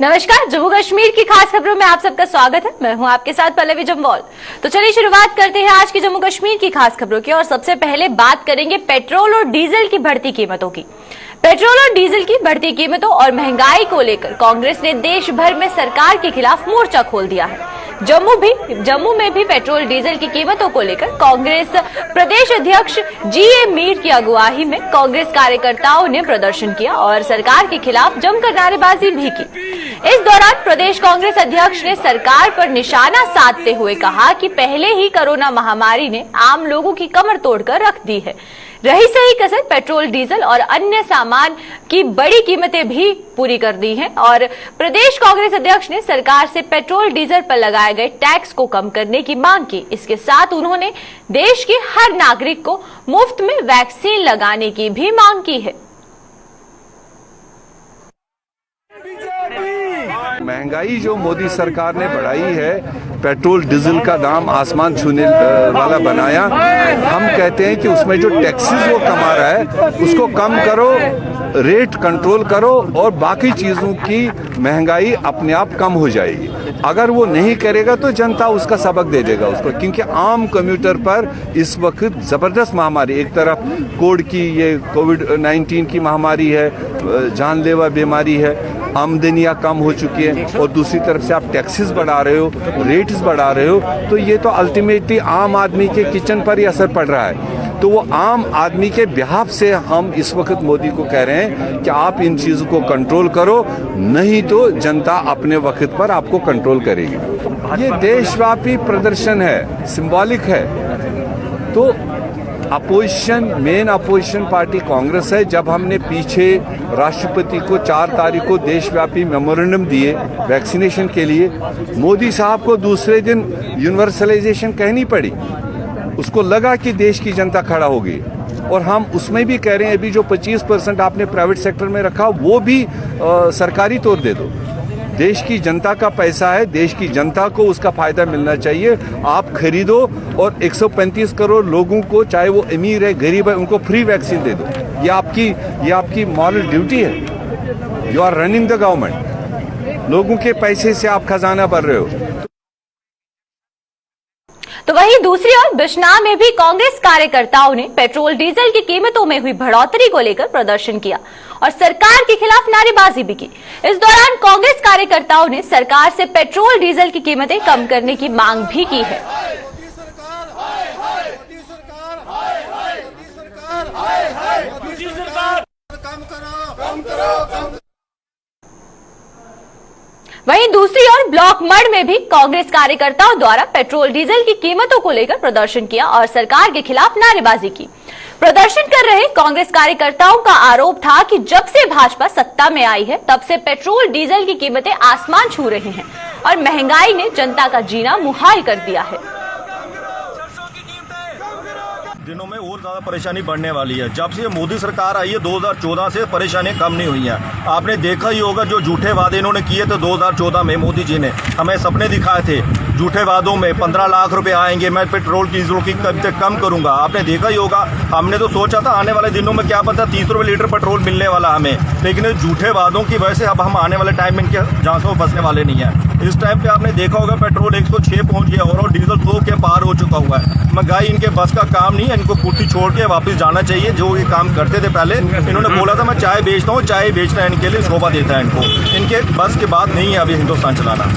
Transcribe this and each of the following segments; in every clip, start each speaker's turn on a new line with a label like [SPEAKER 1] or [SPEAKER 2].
[SPEAKER 1] नमस्कार, जम्मू कश्मीर की खास खबरों में आप सबका स्वागत है। मैं हूं आपके साथ पल्लवी जम्वाल। तो चलिए शुरुआत करते हैं आज की जम्मू कश्मीर की खास खबरों की। और सबसे पहले बात करेंगे पेट्रोल और डीजल की बढ़ती कीमतों की। पेट्रोल और डीजल की बढ़ती कीमतों और महंगाई को लेकर कांग्रेस ने देश भर में सरकार के खिलाफ मोर्चा खोल दिया है। जम्मू में भी पेट्रोल डीजल की कीमतों को लेकर कांग्रेस प्रदेश अध्यक्ष जीए मीर की अगुवाई में कांग्रेस कार्यकर्ताओं ने प्रदर्शन किया और सरकार के खिलाफ जमकर नारेबाजी भी की। इस दौरान प्रदेश कांग्रेस अध्यक्ष ने सरकार पर निशाना साधते हुए कहा कि पहले ही कोरोना महामारी ने आम लोगों की कमर तोड़कर रख दी है। रही सही कसर पेट्रोल डीजल और अन्य सामान की बड़ी कीमतें भी पूरी कर दी हैं। और प्रदेश कांग्रेस अध्यक्ष ने सरकार से पेट्रोल डीजल पर लगाए गए टैक्स को कम करने की मांग की। इसके साथ उन्होंने देश के हर नागरिक को मुफ्त में वैक्सीन लगाने की भी मांग की है।
[SPEAKER 2] महंगाई जो मोदी सरकार ने बढ़ाई है, पेट्रोल डीजल का दाम आसमान छूने वाला बनाया। हम कहते हैं कि उसमें जो टैक्सेस वो कमा रहा है उसको कम करो, रेट कंट्रोल करो और बाकी चीज़ों की महंगाई अपने आप कम हो जाएगी। अगर वो नहीं करेगा तो जनता उसका सबक दे देगा उसको, क्योंकि आम कम्यूटर पर इस वक्त ज़बरदस्त महामारी, एक तरफ कोविड की ये कोविड-19 की महामारी है, जानलेवा बीमारी है, आमदनियाँ कम हो चुकी है और दूसरी तरफ से आप टैक्सेस बढ़ा रहे हो, रेट्स बढ़ा रहे हो, तो ये तो अल्टीमेटली आम आदमी के किचन पर ही असर पड़ रहा है। तो वो आम आदमी के बिहाफ से हम इस वक्त मोदी को कह रहे हैं कि आप इन चीज़ों को कंट्रोल करो, नहीं तो जनता अपने वक्त पर आपको कंट्रोल करेगी। ये देशव्यापी प्रदर्शन है, सिंबॉलिक है। तो मेन अपोजिशन पार्टी कांग्रेस है। जब हमने पीछे राष्ट्रपति को 4 तारीख को देशव्यापी मेमोरेंडम दिए वैक्सीनेशन के लिए, मोदी साहब को दूसरे दिन यूनिवर्सलाइजेशन कहनी पड़ी। उसको लगा कि देश की जनता खड़ा होगी और हम उसमें भी कह रहे हैं अभी जो 25% आपने प्राइवेट सेक्टर में रखा वो भी सरकारी तौर दे दो। देश की जनता का पैसा है, देश की जनता को उसका फायदा मिलना चाहिए। आप खरीदो और 135 करोड़ लोगों को, चाहे वो अमीर है गरीब है, उनको फ्री वैक्सीन दे दो। ये आपकी मॉरल ड्यूटी है। You are running the government. लोगों के पैसे से आप खजाना भर रहे हो।
[SPEAKER 1] तो वहीं दूसरी ओर बिश्नाह में भी कांग्रेस कार्यकर्ताओं ने पेट्रोल डीजल की कीमतों में हुई बढ़ोतरी को लेकर प्रदर्शन किया और सरकार के खिलाफ नारेबाजी भी की। इस दौरान कांग्रेस कार्यकर्ताओं ने सरकार से पेट्रोल डीजल की कीमतें कम करने की मांग भी की है। वहीं दूसरी ओर ब्लॉक मड में भी कांग्रेस कार्यकर्ताओं द्वारा पेट्रोल डीजल की कीमतों को लेकर प्रदर्शन किया और सरकार के खिलाफ नारेबाजी की। प्रदर्शन कर रहे कांग्रेस कार्यकर्ताओं का आरोप था कि जब से भाजपा सत्ता में आई है तब से पेट्रोल डीजल की कीमतें आसमान छू रही हैं और महंगाई ने जनता का जीना मुहाल कर दिया है।
[SPEAKER 3] दिनों में और ज्यादा परेशानी बढ़ने वाली है। जब से मोदी सरकार आई है 2014 से परेशानियां कम नहीं हुई हैं। आपने देखा ही होगा जो झूठे वादे इन्होंने किए थे 2014 में, मोदी जी ने हमें सपने दिखाए थे झूठे वादों में 15 लाख रुपए आएंगे, मैं पेट्रोल की डीजल की कम करूंगा। आपने देखा ही होगा, हमने तो सोचा था आने वाले दिनों में क्या पता 30 रुपए लीटर पेट्रोल मिलने वाला हमें, लेकिन झूठे वादों की वजह से अब हम आने वाले टाइम में इनके झांसों में फंसने वाले नहीं है। इस टाइम पे आपने देखा होगा पेट्रोल 106 पहुंच गया और डीजल 100 के पार हो चुका हुआ है। महंगाई इनके बस का काम नहीं है, इनको कुर्सी छोड़ के वापस जाना चाहिए। जो ये काम करते थे पहले, इन्होंने बोला था मैं चाय बेचता हूँ, चाय बेचना इनके लिए शोभा देता है। इनको इनके बस की बात नहीं है अभी हिंदुस्तान चलाना।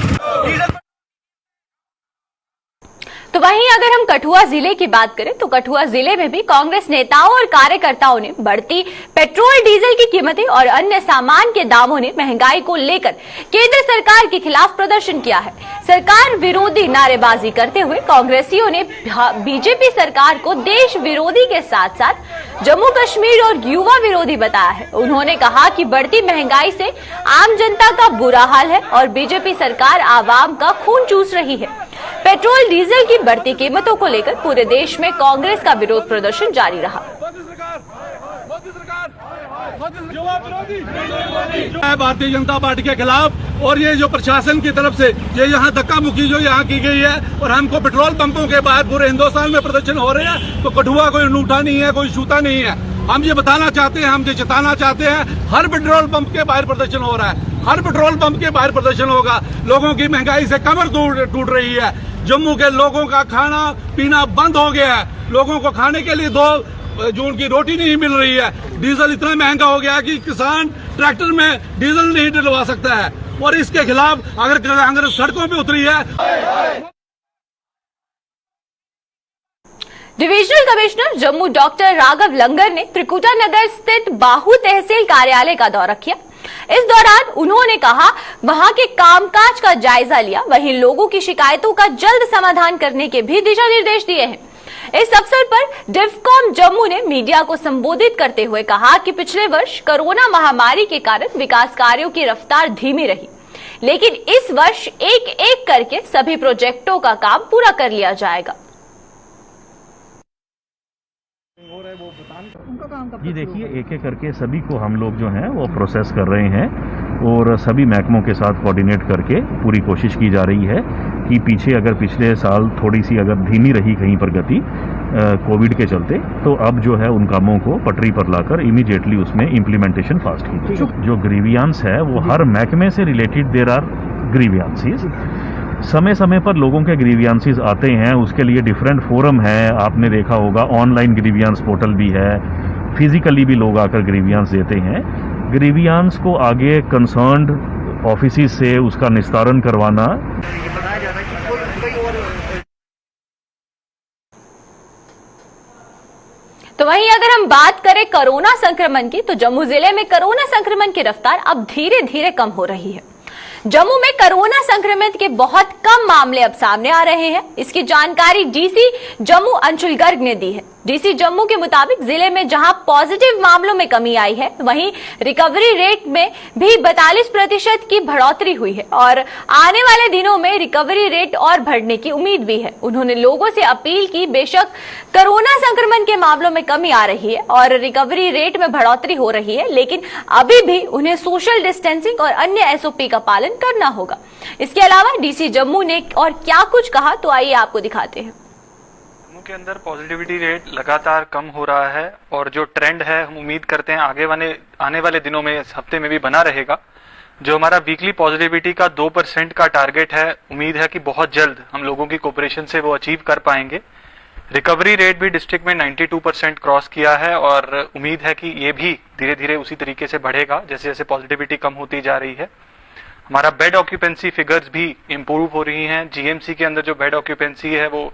[SPEAKER 1] तो वहीं अगर हम कठुआ जिले की बात करें तो कठुआ जिले में भी कांग्रेस नेताओं और कार्यकर्ताओं ने बढ़ती पेट्रोल डीजल की कीमतें और अन्य सामान के दामों ने महंगाई को लेकर केंद्र सरकार के खिलाफ प्रदर्शन किया है। सरकार विरोधी नारेबाजी करते हुए कांग्रेसियों ने बीजेपी सरकार को देश विरोधी के साथ साथ जम्मू कश्मीर और युवा विरोधी बताया है। उन्होंने कहा कि बढ़ती महंगाई से आम जनता का बुरा हाल है और बीजेपी सरकार आवाम का खून चूस रही है। पेट्रोल डीजल की बढ़ती कीमतों को लेकर पूरे देश में कांग्रेस का विरोध प्रदर्शन जारी रहा।
[SPEAKER 4] भारतीय जनता पार्टी के खिलाफ और ये जो प्रशासन की तरफ से ये यहाँ धक्का मुक्की जो यहाँ की गई है और हमको पेट्रोल पंपों के बाहर पूरे हिंदुस्तान में प्रदर्शन हो रहे हैं, तो कठुआ कोई अनूठा नहीं है, कोई छूता नहीं है। हम ये बताना चाहते हैं, हम ये जताना चाहते हैं, हर पेट्रोल पंप के बाहर प्रदर्शन हो रहा है। हर पेट्रोल पंप के बाहर प्रदर्शन होगा। लोगों की महंगाई से कमर टूट रही है। जम्मू के लोगों का खाना पीना बंद हो गया है। लोगों को खाने के लिए 2 जून की रोटी नहीं मिल रही है। डीजल इतना महंगा हो गया कि किसान ट्रैक्टर में डीजल नहीं डलवा सकता है, और इसके खिलाफ अगर कांग्रेस सड़कों पे उतरी है।
[SPEAKER 1] Divisional commissioner Jammu doctor Raghav Langar ने त्रिकुटा नगर स्थित बाहू तहसील कार्यालय का दौरा किया। इस दौरान उन्होंने कहा वहां के कामकाज का जायजा लिया, वहीं लोगों की शिकायतों का जल्द समाधान करने के भी दिशा निर्देश दिए हैं। इस अवसर पर डिफकॉम जम्मू ने मीडिया को संबोधित करते हुए कहा कि पिछले वर्ष कोरोना महामारी के कारण विकास कार्यों की रफ्तार धीमी रही, लेकिन इस वर्ष एक एक करके सभी प्रोजेक्टों का काम पूरा कर लिया जाएगा।
[SPEAKER 5] जी देखिए, एक एक करके सभी को हम लोग जो हैं वो प्रोसेस कर रहे हैं, और सभी महकमों के साथ कोऑर्डिनेट करके पूरी कोशिश की जा रही है कि पीछे अगर पिछले साल थोड़ी सी अगर धीमी रही कहीं पर गति कोविड के चलते, तो अब जो है उन कामों को पटरी पर लाकर इमीडिएटली उसमें इम्प्लीमेंटेशन फास्ट की। जो ग्रीवियांस है वो हर महकमे से रिलेटेड देयर आर ग्रीवियांसीज। समय समय पर लोगों के ग्रीवियांसीज आते हैं, उसके लिए डिफरेंट फोरम है। आपने देखा होगा ऑनलाइन ग्रीवियांस पोर्टल भी है, फिजिकली भी लोग आकर ग्रीवियांस देते हैं। ग्रीवियांस को आगे कंसर्न्ड ऑफिस से उसका निस्तारण करवाना।
[SPEAKER 1] तो वहीं अगर हम बात करें कोरोना संक्रमण की, तो जम्मू जिले में कोरोना संक्रमण की रफ्तार अब धीरे धीरे कम हो रही है। जम्मू में कोरोना संक्रमित के बहुत कम मामले अब सामने आ रहे हैं। इसकी जानकारी डीसी जम्मू अंशुल गर्ग ने दी है। डीसी जम्मू के मुताबिक जिले में जहां पॉजिटिव मामलों में कमी आई है, वहीं रिकवरी रेट में भी 42% की बढ़ोतरी हुई है, और आने वाले दिनों में रिकवरी रेट और बढ़ने की उम्मीद भी है। उन्होंने लोगों से अपील की, बेशक कोरोना संक्रमण के मामलों में कमी आ रही है और रिकवरी रेट में बढ़ोतरी हो रही है, लेकिन अभी भी उन्हें सोशल डिस्टेंसिंग और अन्य एसओपी का पालन करना होगा। इसके अलावा डीसी जम्मू ने और क्या कुछ कहा, तो आइए आपको दिखाते हैं।
[SPEAKER 6] जम्मू के अंदर पॉजिटिविटी रेट लगातार कम हो रहा है, और जो ट्रेंड है हम उम्मीद करते हैं आने वाले दिनों में, इस हफ्ते में भी बना रहेगा। जो हमारा वीकली पॉजिटिविटी का 2% का टारगेट है, उम्मीद है कि बहुत जल्द हम लोगों की कोऑपरेशन से वो अचीव कर पाएंगे। रिकवरी रेट भी डिस्ट्रिक्ट में 92% क्रॉस किया है, और उम्मीद है कि ये भी धीरे धीरे उसी तरीके से बढ़ेगा जैसे जैसे पॉजिटिविटी कम होती जा रही है। हमारा बेड ऑक्यूपेंसी फिगर्स भी इम्प्रूव हो रही हैं। जीएमसी के अंदर जो बेड ऑक्यूपेंसी है वो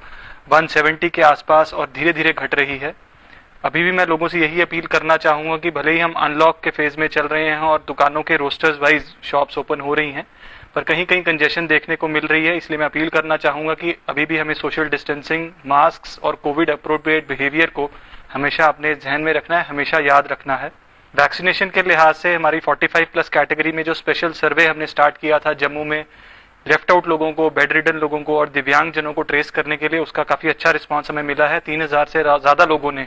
[SPEAKER 6] 170 के आसपास और धीरे धीरे घट रही है। अभी भी मैं लोगों से यही अपील करना चाहूंगा कि भले ही हम अनलॉक के फेज में चल रहे हैं और दुकानों के रोस्टर्स वाइज शॉप्स ओपन हो रही हैं, पर कहीं कहीं कंजेशन देखने को मिल रही है। इसलिए मैं अपील करना चाहूंगा कि अभी भी हमें सोशल डिस्टेंसिंग, मास्क और कोविड अप्रोप्रिएट बिहेवियर को हमेशा अपने ध्यान में रखना है, हमेशा याद रखना है। वैक्सीनेशन के लिहाज से हमारी 45+ कैटेगरी में जो स्पेशल सर्वे हमने स्टार्ट किया था जम्मू में, लेफ्ट आउट लोगों को, बेड रिडन लोगों को और दिव्यांग जनों को ट्रेस करने के लिए, उसका काफी अच्छा रिस्पांस हमें मिला है। 3000 से ज्यादा लोगों ने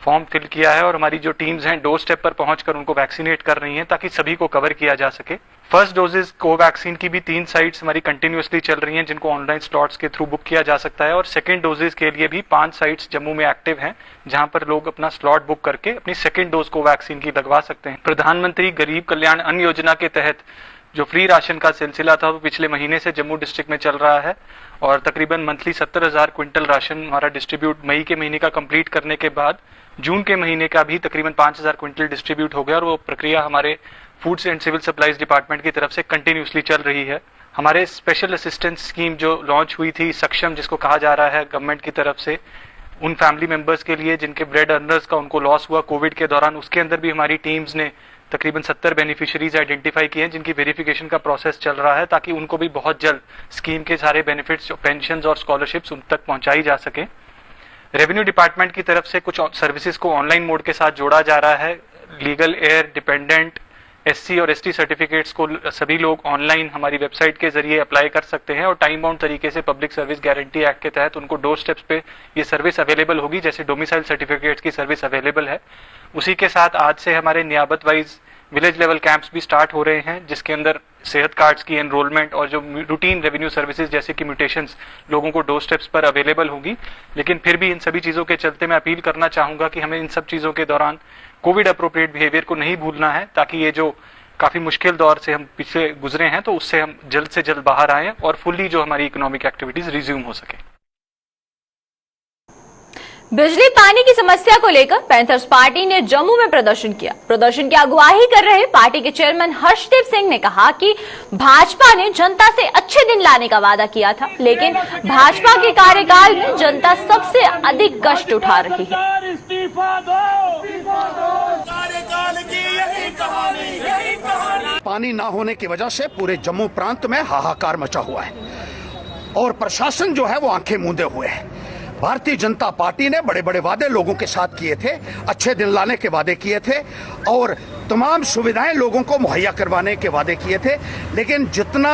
[SPEAKER 6] फॉर्म फिल किया है, और हमारी जो टीम्स हैं डोर स्टेप पर पहुंचकर उनको वैक्सीनेट कर रही हैं ताकि सभी को कवर किया जा सके। फर्स्ट डोजेज कोवैक्सीन की भी 3 साइट्स हमारी कंटिन्यूअसली चल रही हैं, जिनको ऑनलाइन स्लॉट्स के थ्रू बुक किया जा सकता है, और सेकंड डोजेज के लिए भी 5 साइट्स जम्मू में एक्टिव हैं, जहां पर लोग अपना स्लॉट बुक करके अपनी सेकंड डोज कोवैक्सीन की लगवा सकते हैं। प्रधानमंत्री गरीब कल्याण अन्न योजना के तहत जो फ्री राशन का सिलसिला था वो पिछले महीने से जम्मू डिस्ट्रिक्ट में चल रहा है, और तकरीबन मंथली 70,000 क्विंटल राशन हमारा डिस्ट्रीब्यूट मई के महीने का कंप्लीट करने के बाद जून के महीने का भी तकरीबन 5,000 क्विंटल डिस्ट्रीब्यूट हो गया, और वो प्रक्रिया हमारे foods and civil supplies department की तरफ से कंटिन्यूसली चल रही है। हमारे स्पेशल असिस्टेंस स्कीम जो लॉन्च हुई थी, सक्षम जिसको कहा जा रहा है गवर्नमेंट की तरफ से, उन फैमिली मेंबर्स के लिए जिनके ब्रेड अर्नर्स का उनको लॉस हुआ कोविड के दौरान, उसके अंदर भी हमारी टीम्स ने तकरीबन 70 बेनिफिशियरीज आइडेंटिफाई किए हैं, जिनकी वेरिफिकेशन का प्रोसेस चल रहा है ताकि उनको भी बहुत जल्द स्कीम के सारे बेनिफिट्स, पेंशन और स्कॉलरशिप्स उन तक पहुंचाई जा सके। रेवेन्यू डिपार्टमेंट की तरफ से कुछ सर्विसेज को ऑनलाइन मोड के साथ जोड़ा जा रहा है। लीगल एयर, डिपेंडेंट, SC और ST सर्टिफिकेट्स को सभी लोग ऑनलाइन हमारी वेबसाइट के जरिए अप्लाई कर सकते हैं, और टाइम बाउंड तरीके से पब्लिक सर्विस गारंटी एक्ट के तहत उनको डोर स्टेप्स पे ये सर्विस अवेलेबल होगी, जैसे डोमिसाइल सर्टिफिकेट्स की सर्विस अवेलेबल है। उसी के साथ आज से हमारे नियाबत वाइज विलेज लेवल कैंप्स भी स्टार्ट हो रहे हैं, जिसके अंदर सेहत कार्ड्स की एनरोलमेंट और जो रूटीन रेवेन्यू सर्विसेज जैसे कि म्यूटेशंस लोगों को डोर स्टेप्स पर अवेलेबल होगी। लेकिन फिर भी इन सभी चीजों के चलते मैं अपील करना चाहूंगा कि हमें इन सब चीजों के दौरान कोविड अप्रोप्रिएट बिहेवियर को नहीं भूलना है, ताकि ये जो काफी मुश्किल दौर से हम पीछे गुजरे हैं, तो उससे हम जल्द से जल्द बाहर आए और फुल्ली जो हमारी इकोनॉमिक एक्टिविटीज रिज्यूम हो सके।
[SPEAKER 1] बिजली पानी की समस्या को लेकर पैंथर्स पार्टी ने जम्मू में प्रदर्शन किया। प्रदर्शन की अगुवाई कर रहे पार्टी के चेयरमैन हर्षदीप सिंह ने कहा कि भाजपा ने जनता से अच्छे दिन लाने का वादा किया था, लेकिन भाजपा के कार्यकाल में जनता सबसे अधिक कष्ट उठा रही है।
[SPEAKER 7] पानी ना होने की वजह से पूरे जम्मू प्रांत में हाहाकार मचा हुआ है और प्रशासन जो है वो आंखें मूंदे हुए है। भारतीय जनता पार्टी ने बड़े बड़े वादे लोगों के साथ किए थे, अच्छे दिन लाने के वादे किए थे और तमाम सुविधाएं लोगों को मुहैया करवाने के वादे किए थे, लेकिन जितना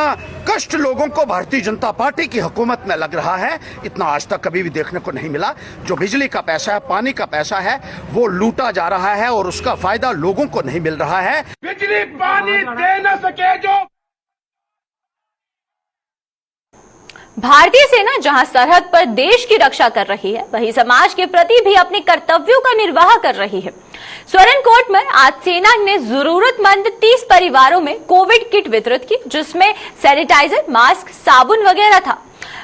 [SPEAKER 7] कष्ट लोगों को भारतीय जनता पार्टी की हुकूमत में लग रहा है, इतना आज तक कभी भी देखने को नहीं मिला। जो बिजली का पैसा है, पानी का पैसा है, वो लूटा जा रहा है और उसका फायदा लोगों को नहीं मिल रहा है।
[SPEAKER 4] बिजली पानी दे न सके जो
[SPEAKER 1] भारतीय सेना जहां सरहद पर देश की रक्षा कर रही है, वहीं समाज के प्रति भी अपने कर्तव्यों का निर्वाह कर रही है। स्वरणकोट में आज सेना ने जरूरतमंद 30 परिवारों में कोविड किट वितरित की, जिसमें सैनिटाइजर, मास्क, साबुन वगैरह था।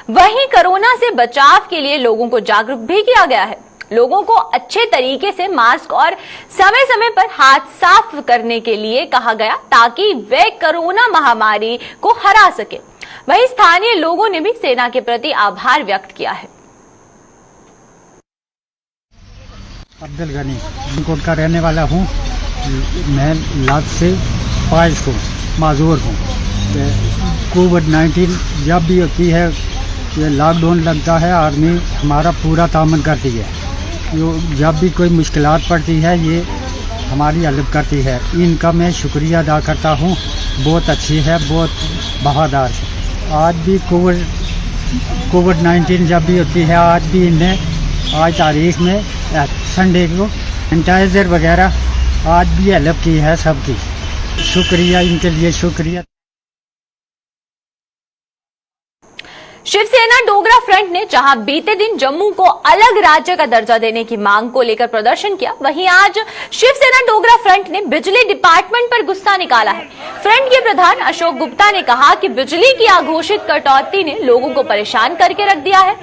[SPEAKER 1] वहीं कोरोना से बचाव के लिए लोगों को जागरूक भी किया गया है। लोगों को अच्छे तरीके से मास्क और समय समय पर हाथ साफ करने के लिए कहा गया, ताकि वे कोरोना महामारी को हरा सके। वहीं स्थानीय लोगों ने भी सेना के प्रति आभार व्यक्त किया है।
[SPEAKER 8] अब्दुल गनी कोट का रहने वाला हूँ। मैं लात से पाइज को माजूर हूँ। कोविड-19 जब भी होती है, ये लॉकडाउन लगता है, आर्मी हमारा पूरा तामन करती है। जब भी कोई मुश्किलात पड़ती है, ये हमारी हेल्प करती है। इनका मैं शुक्रिया अदा करता हूँ। बहुत अच्छी है, बहुत बहादुर है। आज भी कोविड-19 जब भी होती है, आज भी इन्हें आज तारीख में संडे को सैनिटाइजर वगैरह आज भी हेल्प की है सबकी। शुक्रिया, इनके लिए शुक्रिया।
[SPEAKER 1] शिवसेना डोगरा फ्रंट ने जहां बीते दिन जम्मू को अलग राज्य का दर्जा देने की मांग को लेकर प्रदर्शन किया, वहीं आज शिवसेना डोगरा फ्रंट ने बिजली डिपार्टमेंट पर गुस्सा निकाला है। फ्रंट के प्रधान अशोक गुप्ता ने कहा कि बिजली की अघोषित कटौती ने लोगों को परेशान करके रख दिया है।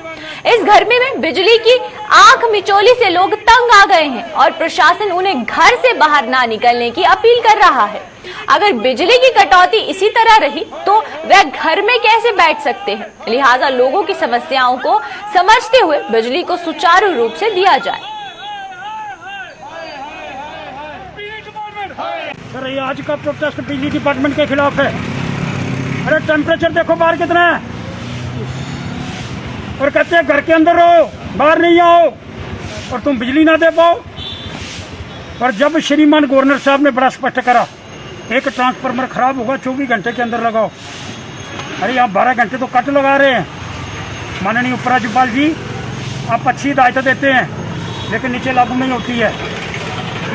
[SPEAKER 1] इस गर्मी में बिजली की आंख मिचौली से लोग तंग आ गए हैं और प्रशासन उन्हें घर से बाहर ना निकलने की अपील कर रहा है। अगर बिजली की कटौती इसी तरह रही तो वे घर में कैसे बैठ सकते हैं। लिहाजा लोगों की समस्याओं को समझते हुए बिजली को सुचारू रूप से दिया जाए।
[SPEAKER 8] सर, ये आज का प्रोटेस्ट बिजली डिपार्टमेंट के खिलाफ है। अरे टेम्परेचर देखो बाहर कितना है, और कहते हैं घर के अंदर रहो, बाहर नहीं आओ, और तुम बिजली ना दे पाओ। और जब श्रीमान गवर्नर साहब ने बड़ा स्पष्ट करा, एक ट्रांसफार्मर खराब होगा 24 घंटे के अंदर लगाओ। अरे आप 12 घंटे तो कट लगा रहे हैं। माननीय उपराज्यपाल जी, आप अच्छी हिदायत देते हैं, लेकिन नीचे लागू नहीं होती है।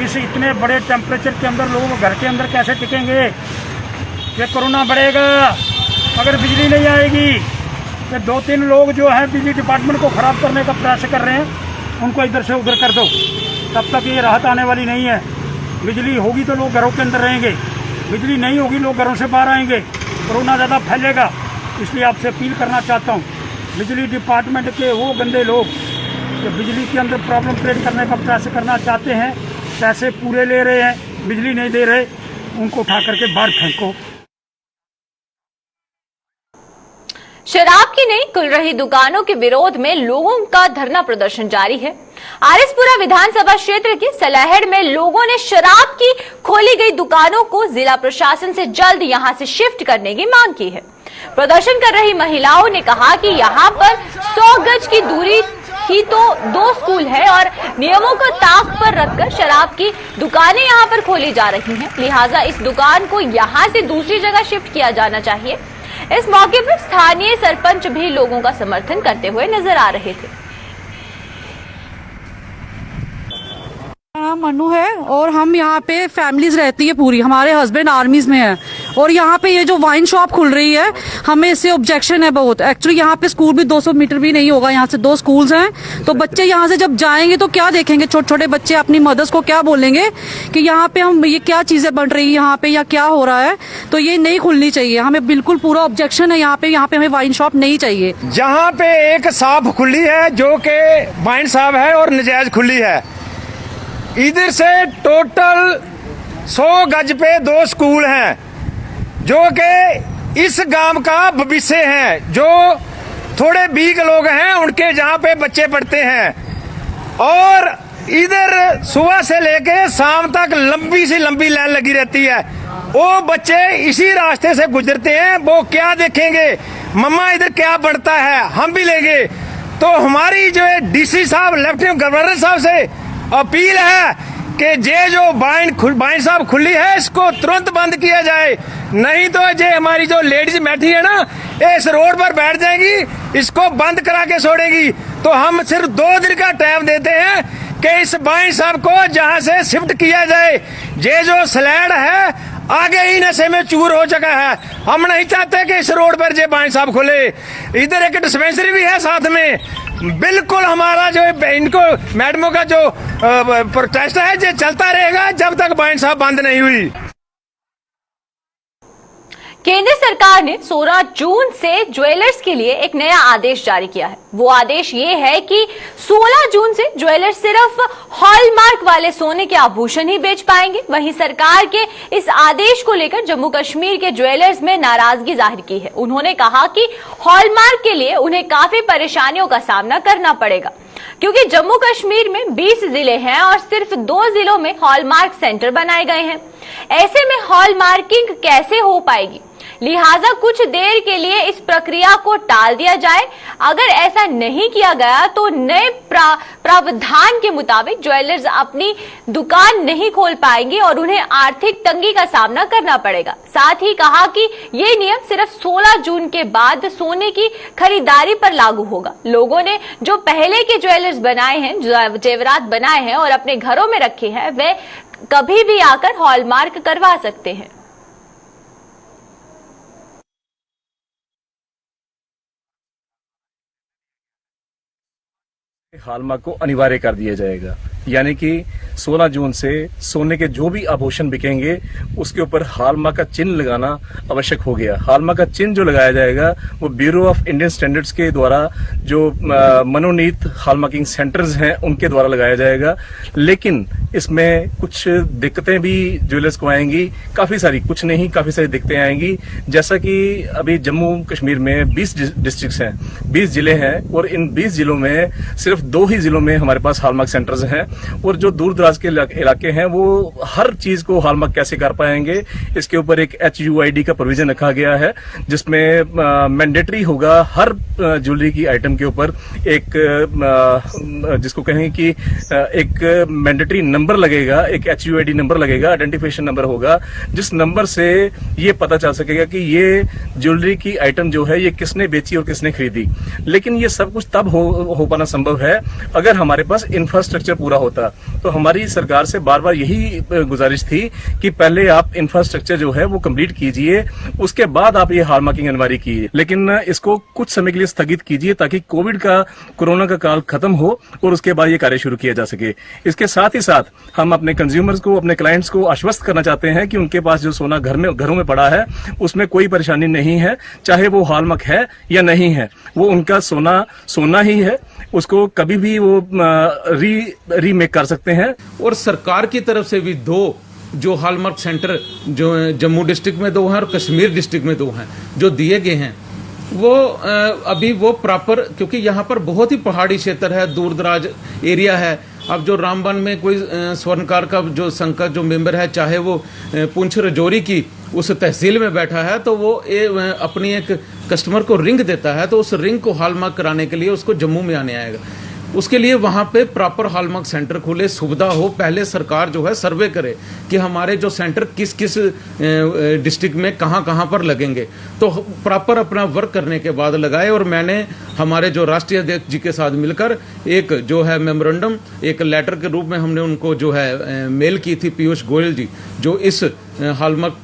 [SPEAKER 8] इस इतने बड़े टेम्परेचर के अंदर लोग घर के अंदर कैसे टिकेंगे? ये कोरोना बढ़ेगा अगर बिजली नहीं आएगी। ये 2-3 लोग जो हैं बिजली डिपार्टमेंट को खराब करने का प्रयास कर रहे हैं, उनको इधर से उधर कर दो। तब तक ये राहत आने वाली नहीं है। बिजली होगी तो लोग घरों के अंदर रहेंगे, बिजली नहीं होगी लोग घरों से बाहर आएंगे, कोरोना ज़्यादा फैलेगा। इसलिए आपसे अपील करना चाहता हूँ, बिजली डिपार्टमेंट के वो गंदे लोग जो बिजली के अंदर प्रॉब्लम क्रिएट करने का प्रयास करना चाहते हैं, पैसे पूरे ले रहे हैं, बिजली नहीं दे रहे, उनको उठा करके बाहर फेंको।
[SPEAKER 1] शराब की नहीं खुल रही दुकानों के विरोध में लोगों का धरना प्रदर्शन जारी है। आरएसपुरा विधानसभा क्षेत्र के सलाहड़ में लोगों ने शराब की खोली गई दुकानों को जिला प्रशासन से जल्द यहां से शिफ्ट करने की मांग की है। प्रदर्शन कर रही महिलाओं ने कहा कि यहां पर 100 गज की दूरी ही तो 2 स्कूल है और नियमों को ताक पर रखकर शराब की दुकानें यहां पर खोली जा रही हैं। लिहाजा इस दुकान को यहां से दूसरी जगह शिफ्ट किया जाना चाहिए। इस मौके पर स्थानीय सरपंच भी लोगों का समर्थन करते हुए नजर आ रहे थे।
[SPEAKER 9] नाम मनु है और हम यहाँ पे फैमिलीज रहती है पूरी, हमारे हस्बैंड आर्मीज में है और यहाँ पे ये जो वाइन शॉप खुल रही है हमें इससे ऑब्जेक्शन है बहुत। एक्चुअली यहाँ पे स्कूल भी 200 मीटर भी नहीं होगा, यहाँ से 2 स्कूल्स हैं, तो बच्चे यहाँ से जब जाएंगे तो क्या देखेंगे, छोटे छोटे बच्चे अपनी मदर्स को क्या बोलेंगे कि यहाँ पे हम ये क्या चीजें बन रही है यहाँ पे या क्या हो रहा है, तो ये नहीं खुलनी चाहिए। हमें बिल्कुल पूरा ऑब्जेक्शन है यहाँ पे हमें वाइन शॉप नहीं चाहिए।
[SPEAKER 10] जहाँ पे एक शॉप खुली है जो कि वाइन शॉप है और नजायज खुली है, इधर से टोटल 100 गज पे 2 स्कूल हैं जो कि इस गांव का भविष्य है, जो थोड़े बीक लोग हैं उनके जहाँ पे बच्चे पढ़ते हैं, और इधर सुबह से लेके शाम तक लंबी सी लंबी लाइन लगी रहती है। वो बच्चे इसी रास्ते से गुजरते हैं, वो क्या देखेंगे मम्मा इधर क्या बढ़ता है, हम भी लेंगे। तो हमारी जो है डीसी साहब, लेफ्टिनेंट गवर्नर साहब से अपील है कि ये जो वाइन साहब खुली है इसको तुरंत बंद किया जाए, नहीं तो ये हमारी जो लेडीज बैठी है ना इस रोड पर बैठ जाएंगी, इसको बंद करा के छोड़ेगी। तो हम सिर्फ 2 दिन का टाइम देते हैं कि इस वाइन साहब को जहां से शिफ्ट किया जाए। ये जो स्लैड है आगे ही नशे में चूर हो चुका है, हम नहीं चाहते कि इस रोड पर ये वाइन साहब खुले। इधर एक डिस्पेंसरी भी है साथ में। बिल्कुल हमारा जो इनको मैडमों का जो प्रोटेस्ट है ये चलता रहेगा जब तक वाइन साहब बंद नहीं हुई।
[SPEAKER 1] केंद्र सरकार ने 16 जून से ज्वेलर्स के लिए एक नया आदेश जारी किया है। वो आदेश ये है कि 16 जून से ज्वेलर्स सिर्फ हॉलमार्क वाले सोने के आभूषण ही बेच पाएंगे। वहीं सरकार के इस आदेश को लेकर जम्मू कश्मीर के ज्वेलर्स में नाराजगी जाहिर की है। उन्होंने कहा कि हॉलमार्क के लिए उन्हें काफी परेशानियों का सामना करना पड़ेगा, क्योंकि जम्मू कश्मीर में 20 जिले हैं और सिर्फ 2 जिलों में हॉलमार्क सेंटर बनाए गए हैं। ऐसे में हॉलमार्किंग कैसे हो पाएगी, लिहाजा कुछ देर के लिए इस प्रक्रिया को टाल दिया जाए। अगर ऐसा नहीं किया गया तो नए प्रावधान के मुताबिक ज्वेलर्स अपनी दुकान नहीं खोल पाएंगे और उन्हें आर्थिक तंगी का सामना करना पड़ेगा। साथ ही कहा कि ये नियम सिर्फ 16 जून के बाद सोने की खरीदारी पर लागू होगा। लोगों ने जो पहले के ज्वेलर्स बनाए हैं, जेवरात बनाए हैं और अपने घरों में रखे हैं, वे कभी भी आकर हॉलमार्क करवा सकते हैं।
[SPEAKER 11] हॉलमार्क को अनिवार्य कर दिया जाएगा, यानी कि 16 जून से सोने के जो भी आभूषण बिकेंगे उसके ऊपर हॉलमार्क का चिन्ह लगाना आवश्यक हो गया। हॉलमार्क का चिन्ह जो लगाया जाएगा वो ब्यूरो ऑफ इंडियन स्टैंडर्ड्स के द्वारा जो मनोनीत हॉलमार्किंग सेंटर्स हैं उनके द्वारा लगाया जाएगा। लेकिन इसमें कुछ दिक्कतें भी ज्वेलर्स को आएंगी, काफी सारी, कुछ नहीं काफी सारी दिक्कतें आएंगी। जैसा कि अभी जम्मू कश्मीर में 20 डिस्ट्रिक्ट्स हैं, 20 जिले हैं और इन 20 जिलों में सिर्फ 2 ही जिलों में हमारे पास हॉलमार्क सेंटर्स हैं, और जो दूर दराज के इलाके हैं वो हर चीज को हॉलमार्क कैसे कर पाएंगे, इसके ऊपर एक HUID का प्रोविजन रखा गया है, जिसमें मैंडेटरी होगा हर ज्वेलरी की आइटम के ऊपर एक जिसको कहेंगे कि एक मैंडेटरी नंबर लगेगा, एक HUID नंबर लगेगा, आइडेंटिफिकेशन नंबर होगा, जिस नंबर से ये पता चल सकेगा कि ये ज्वेलरी की आइटम जो है ये किसने बेची और किसने खरीदी। लेकिन ये सब कुछ तब हो पाना संभव है अगर हमारे पास इंफ्रास्ट्रक्चर पूरा होता। तो हमारी सरकार से बार बार यही गुजारिश थी कि पहले आप इंफ्रास्ट्रक्चर जो है वो कंप्लीट कीजिए, उसके बाद आप ये हॉलमार्किंग अनिवार्य कीजिए। लेकिन इसको कुछ समय के लिए स्थगित कीजिए ताकि कोरोना का काल खत्म हो और उसके बाद ये कार्य शुरू किया जा सके। इसके साथ ही साथ हम अपने कंज्यूमर्स को, अपने क्लाइंट्स को आश्वस्त करना चाहते हैं कि उनके पास जो सोना घरों में पड़ा है उसमें कोई परेशानी नहीं है, चाहे वो हॉलमार्क है या नहीं है, वो उनका सोना ही है, उसको कभी भी वो रीमेक कर सकते हैं।
[SPEAKER 12] और सरकार की तरफ से भी 2 जो हॉलमार्क सेंटर जो जम्मू डिस्ट्रिक्ट में 2 हैं और कश्मीर डिस्ट्रिक्ट में 2 हैं जो दिए गए हैं, वो अभी वो प्रॉपर, क्योंकि यहाँ पर बहुत ही पहाड़ी क्षेत्र है, दूर दराज एरिया है। अब जो रामबन में कोई स्वर्णकार का जो संघ का जो मेंबर है, चाहे वो पुंछ रजौरी की उस तहसील में बैठा है, तो वो अपनी एक कस्टमर को रिंग देता है, तो उस रिंग को हॉलमार्क कराने के लिए उसको जम्मू में आने आएगा। उसके लिए वहाँ पे प्रॉपर हॉलमार्क सेंटर खुले, सुविधा हो। पहले सरकार जो है सर्वे करे कि हमारे जो सेंटर किस किस डिस्ट्रिक्ट में कहाँ कहाँ पर लगेंगे, तो प्रॉपर अपना वर्क करने के बाद लगाए। और मैंने हमारे जो राष्ट्रीय अध्यक्ष जी के साथ मिलकर एक जो है मेमोरेंडम, एक लेटर के रूप में हमने उनको जो है मेल की थी, पीयूष गोयल जी जो इस हॉलमार्क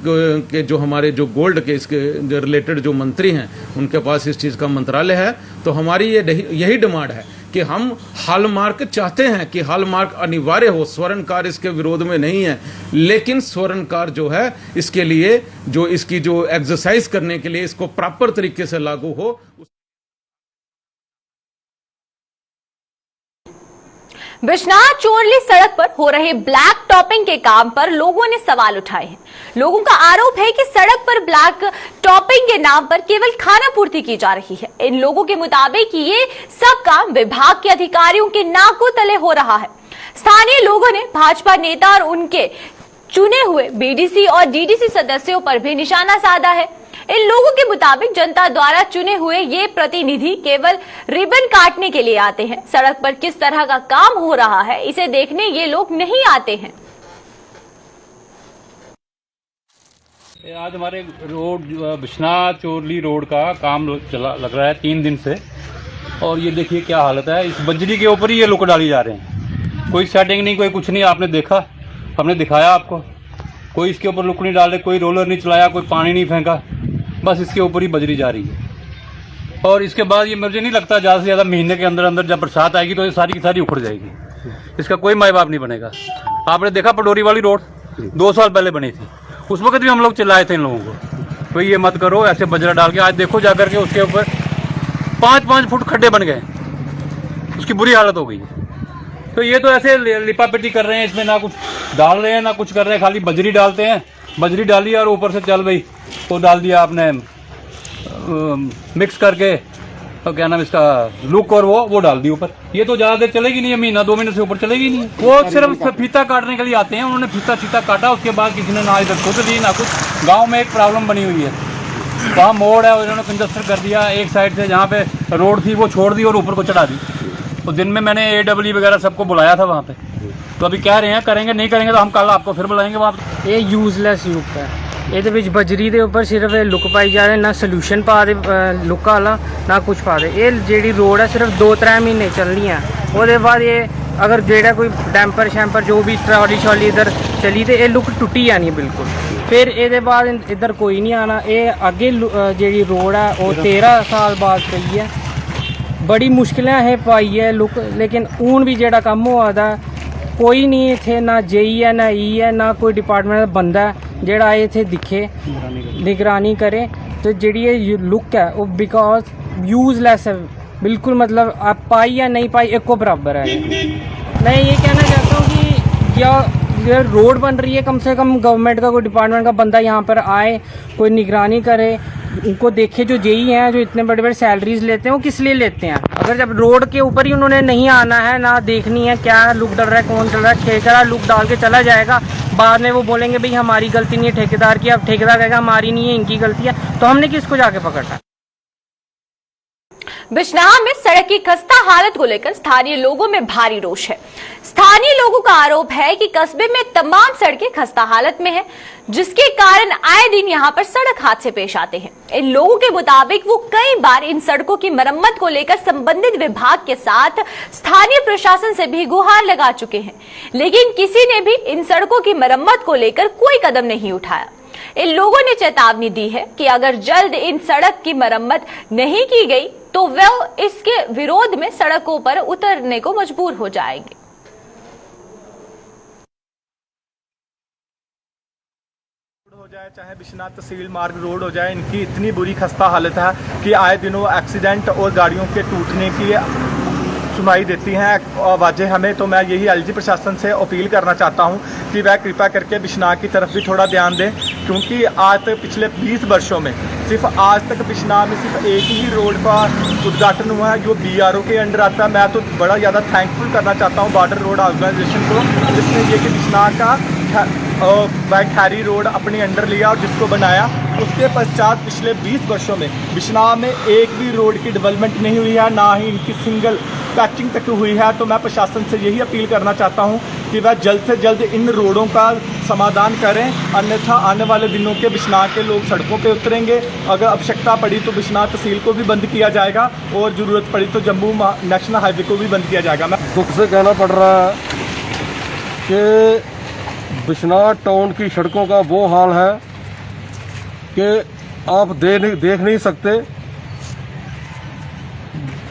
[SPEAKER 12] के जो हमारे जो गोल्ड के इसके जो रिलेटेड जो मंत्री हैं उनके पास इस चीज़ का मंत्रालय है। तो हमारी यही डिमांड है कि हम हॉलमार्क चाहते हैं कि हॉलमार्क अनिवार्य हो। स्वर्णकार इसके विरोध में नहीं है, लेकिन स्वर्णकार जो है इसके लिए जो इसकी जो एक्सरसाइज करने के लिए इसको प्रॉपर तरीके से लागू हो।
[SPEAKER 1] बिश्नाह चोरली सड़क पर हो रहे ब्लैक टॉपिंग के काम पर लोगों ने सवाल उठाए हैं। लोगों का आरोप है कि सड़क पर ब्लैक टॉपिंग के नाम पर केवल खाना पूर्ति की जा रही है। इन लोगों के मुताबिक ये सब काम विभाग के अधिकारियों के नाकों तले हो रहा है। स्थानीय लोगों ने भाजपा नेता और उनके चुने हुए बीडीसी और डीडीसी सदस्यों पर भी निशाना साधा है। इन लोगों के मुताबिक जनता द्वारा चुने हुए ये प्रतिनिधि केवल रिबन काटने के लिए आते हैं। सड़क पर किस तरह का काम हो रहा है इसे देखने ये लोग नहीं आते हैं।
[SPEAKER 13] आज हमारे रोड बिश्नाह चोरली रोड का काम लग रहा है 3 दिन से, और ये देखिए क्या हालत है। इस बजरी के ऊपर ही ये लुक डाली जा रहे हैं। कोई सेटिंग नहीं, कोई कुछ नहीं। आपने देखा, हमने दिखाया आपको। कोई इसके ऊपर लुक नहीं डाले, कोई रोलर नहीं चलाया, कोई पानी नहीं फेंका, बस इसके ऊपर ही बजरी जा रही है। और इसके बाद ये मुझे नहीं लगता ज़्यादा से ज़्यादा महीने के अंदर अंदर जब बरसात आएगी तो ये सारी की सारी उखड़ जाएगी। इसका कोई माय बाप नहीं बनेगा। आपने देखा पडोरी वाली रोड 2 साल पहले बनी थी, उस वक्त भी हम लोग चिल्लाए थे इन लोगों को, तो ये मत करो ऐसे बजरा डाल के। आज देखो जाकर के उसके ऊपर 5-5 फुट खड्डे बन गए, उसकी बुरी हालत हो गई। तो ये तो ऐसे लिपापिटी कर रहे हैं, इसमें ना कुछ डाल रहे हैं ना कुछ कर रहे हैं, खाली बजरी डालते हैं। बजरी डाली और ऊपर से चल भाई तो डाल दिया आपने मिक्स करके, तो क्या नाम इसका लुक, और वो डाल दी ऊपर। ये तो ज़्यादा देर चलेगी नहीं, महीना 2 महीने से ऊपर चलेगी नहीं। वो सिर्फ फीता काटने के लिए आते हैं। उन्होंने फीता काटा, उसके बाद किसी ने ना इधर खुद दी ना कुछ। गाँव में एक प्रॉब्लम बनी हुई है, वहाँ मोड़ है, उन्होंने कंजस्टर कर दिया। एक साइड से जहाँ पे रोड थी वो छोड़ दी और ऊपर को चढ़ा दी। तो दिन में मैंने AW वगैरह सबको बुलाया था वहाँ पे, तो अभी कह रहे हैं करेंगे, नहीं करेंगे तो हम कल आपको फिर बुलाएंगे वहाँ पे।
[SPEAKER 14] ये यूजलैस युग है। ਇਹਦੇ ਵਿੱਚ ਬਜਰੀ ਦੇ ਉੱਪਰ ਸਿਰਫ ਇਹ ਲੁੱਕ ਪਾਈ ਜਾ ਰਹੇ, ਨਾ ਸੋਲੂਸ਼ਨ ਪਾ ਦੇ ਲੁੱਕ ਵਾਲਾ ਨਾ ਕੁਝ ਪਾ ਦੇ। ਇਹ ਜਿਹੜੀ ਰੋਡ ਹੈ ਸਿਰਫ 2-3 ਮਹੀਨੇ ਚੱਲਣੀ ਹੈ, ਉਹਦੇ ਬਾਅਦ ਇਹ ਅਗਰ ਜਿਹੜਾ ਕੋਈ ਡੈਂਪਰ ਸ਼ੈਂਪਰ ਜੋ ਵੀ ਟਰਾਲੀ ਇੱਧਰ ਚਲੀ ਤੇ ਇਹ ਲੁੱਕ ਟੁੱਟੀ ਜਾਣੀ ਬਿਲਕੁਲ। ਫਿਰ ਇਹਦੇ ਬਾਅਦ ਇੱਧਰ ਕੋਈ ਨਹੀਂ ਆਣਾ। ਇਹ ਅੱਗੇ ਜਿਹੜੀ ਰੋਡ ਹੈ ਉਹ 13 ਸਾਲ ਬਾਅਦ ਪਈ ਹੈ। बड़ी मुश्किलें है पाई है लुक, लेकिन हूँ भी जो काम हुआ दा कोई नहीं इतने, ना JE है ना E है ना कोई डिपार्टमेंट का बंदा जोड़ा इतने दिखे निगरानी करे। तो जी ये लुक है वो बिकॉज यूजलैस है बिल्कुल, मतलब आप पाई या नहीं पाई एक को बराबर है। मैं ये कहना चाहता हूँ कि या रोड बन रही है, कम से कम गवर्नमेंट का कोई डिपार्टमेंट का बंदा यहाँ पर आए, कोई निगरानी करे, उनको देखे। जो JE हैं जो इतने बड़े बड़े सैलरीज लेते हैं वो किस लिए लेते हैं? अगर जब रोड के ऊपर ही उन्होंने नहीं आना है, ना देखनी है क्या लुक डल रहा है, कौन चल रहा है, ठेकेदार लुक डाल के चला जाएगा, बाद में वो बोलेंगे भाई हमारी गलती नहीं है ठेकेदार की। अब ठेकेदार कहेगा हमारी नहीं है इनकी गलती है, तो हमने किसको जाके पकड़ना है?
[SPEAKER 1] बिश्नाह में सड़क की खस्ता हालत को लेकर स्थानीय लोगों में भारी रोष है। स्थानीय लोगों का आरोप है कि कस्बे में तमाम सड़कें खस्ता हालत में हैं, जिसके कारण आए दिन यहां पर सड़क हादसे पेश आते हैं। इन लोगों के मुताबिक वो कई बार इन सड़कों की मरम्मत को लेकर संबंधित विभाग के साथ स्थानीय प्रशासन से भी गुहार लगा चुके हैं, लेकिन किसी ने भी इन सड़कों की मरम्मत को लेकर कोई कदम नहीं उठाया। इन लोगों ने चेतावनी दी है कि अगर जल्द इन सड़क की मरम्मत नहीं की गई तो वह इसके विरोध में सड़कों पर उतरने को मजबूर हो जाएंगे।
[SPEAKER 3] हो जाए चाहे बिश्नाह तहसील मार्ग रोड हो जाए, इनकी इतनी बुरी खस्ता हालत है कि आए दिनों एक्सीडेंट और गाड़ियों के टूटने की सुनाई देती हैं आवाज़ें हमें। तो मैं यही LG प्रशासन से अपील करना चाहता हूं कि वह कृपया करके बिश्नाह की तरफ भी थोड़ा ध्यान दें, क्योंकि आज तक पिछले 20 वर्षों में सिर्फ आज तक बिश्नाह में सिर्फ एक ही रोड का उद्घाटन हुआ है जो BRO के अंडर आता है। मैं तो बड़ा ज़्यादा थैंकफुल करना चाहता हूँ बॉर्डर रोड ऑर्गेनाइजेशन को, जिसने ये कि बिश्नाह का खैरी रोड अपने अंडर लिया और जिसको बनाया। उसके पश्चात पिछले 20 वर्षों में बिश्नाह में एक भी रोड की डेवलपमेंट नहीं हुई है, ना ही इनकी सिंगल पैचिंग तक हुई है। तो मैं प्रशासन से यही अपील करना चाहता हूं कि वह जल्द से जल्द इन रोडों का समाधान करें, अन्यथा आने वाले दिनों के बिश्नाह के लोग सड़कों पे उतरेंगे। अगर आवश्यकता पड़ी तो बिश्नाह तहसील को भी बंद किया जाएगा और ज़रूरत पड़ी तो जम्मू नेशनल हाईवे को भी बंद किया जाएगा। मैं
[SPEAKER 4] दुख से कहना पड़ रहा है कि बिश्नाह टाउन की सड़कों का वो हाल है कि आप देख नहीं सकते।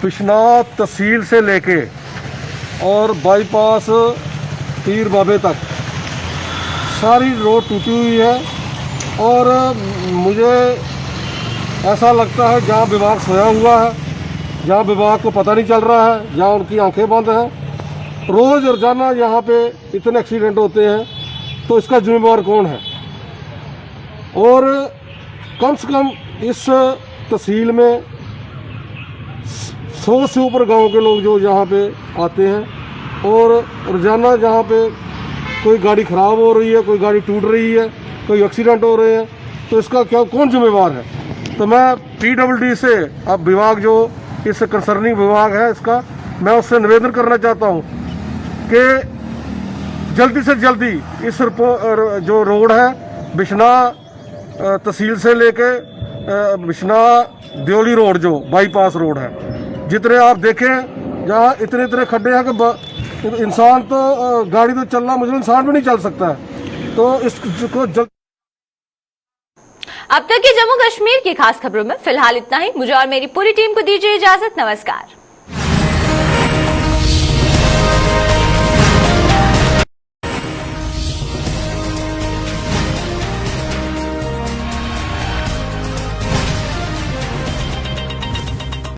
[SPEAKER 4] बिश्नाह तहसील से लेके और बाईपास पीर बाबे तक सारी रोड टूटी हुई है और मुझे ऐसा लगता है जहाँ विभाग सोया हुआ है, जहाँ विभाग को पता नहीं चल रहा है, जहाँ उनकी आंखें बंद हैं। रोज़ रोजाना यहाँ पे इतने एक्सीडेंट होते हैं, तो इसका जिम्मेवार कौन है? और कम से कम इस तहसील में 100 से ऊपर गांव के लोग जो यहाँ पे आते हैं और रोजाना जहाँ पे कोई गाड़ी ख़राब हो रही है, कोई गाड़ी टूट रही है, कोई एक्सीडेंट हो रहे हैं, तो इसका क्या कौन जिम्मेवार है? तो मैं PWD से, अब विभाग जो इस कंसर्निंग विभाग है इसका, मैं उससे निवेदन करना चाहता हूँ कि जल्दी से जल्दी इस जो रोड है बिश्नाह तहसील से लेके बिश्नाह देवली रोड जो बाईपास रोड है, जितने आप देखें जहाँ इतने खड्डे हैं कि इंसान तो गाड़ी तो चलना मुझे इंसान भी नहीं चल सकता है। तो इसको जल्द।
[SPEAKER 1] अब तक की जम्मू कश्मीर की खास खबरों में फिलहाल इतना ही। मुझे और मेरी पूरी टीम को दीजिए इजाजत। नमस्कार।